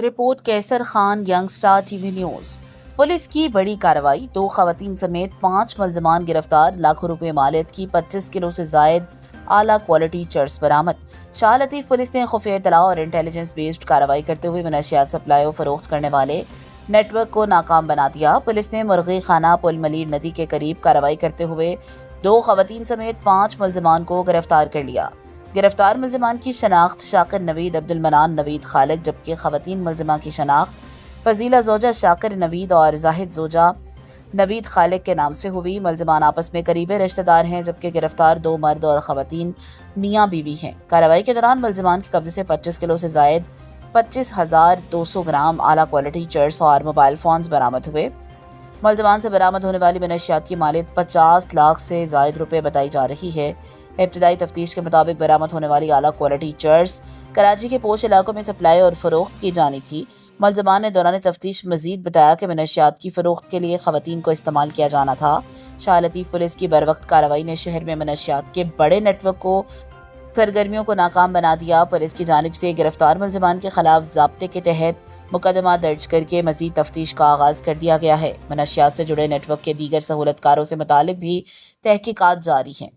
Report کیسر Khan, young star T V news. Police کی بڑی کارروائی، 2 خواتین سمیت 5 ملزمان گرفتار، لاکھوں روپے مالیت کی 25 کلو سے زائد اعلیٰ کوالٹی چرس برآمد۔ شاہ لطیف پولیس نے خفیہ اطلاع اور انٹیلیجنس بیسڈ کارروائی کرتے ہوئے منشیات سپلائی و فروخت کرنے والے نیٹ ورک کو ناکام بنا دیا۔ پولیس نے مرغی خانہ پل ملیر ندی کے قریب کارروائی کرتے ہوئے 2 خواتین سمیت 5 ملزمان کو گرفتار کر لیا۔ گرفتار ملزمان کی شناخت شاکر نوید، عبدالمنان نوید خالد، جبکہ خواتین ملزمہ کی شناخت فضیلہ زوجہ شاکر نوید اور زاہد زوجہ نوید خالد کے نام سے ہوئی۔ ملزمان آپس میں قریبی رشتہ دار ہیں، جبکہ گرفتار 2 مرد اور خواتین میاں بیوی ہیں۔ کارروائی کے دوران ملزمان کے قبضے سے 25 کلو سے زائد 25,200 گرام اعلیٰ کوالٹی چرس اور موبائل فونز برآمد ہوئے۔ ملزمان سے برآمد ہونے والی منشیات کی مالیت 50 لاکھ سے زائد روپے بتائی جا رہی ہے۔ ابتدائی تفتیش کے مطابق برآمد ہونے والی اعلیٰ کوالٹی چرس کراچی کے پوش علاقوں میں سپلائی اور فروخت کی جانی تھی۔ ملزمان نے دوران تفتیش مزید بتایا کہ منشیات کی فروخت کے لیے خواتین کو استعمال کیا جانا تھا۔ شاہ لطیف پولیس کی بروقت کارروائی نے شہر میں منشیات کے بڑے نیٹ ورک کو سرگرمیوں کو ناکام بنا دیا۔ پولیس کی جانب سے گرفتار ملزمان کے خلاف ضابطے کے تحت مقدمہ درج کر کے مزید تفتیش کا آغاز کر دیا گیا ہے۔ منشیات سے جڑے نیٹ ورک کے دیگر سہولت کاروں سے متعلق بھی تحقیقات جاری ہیں۔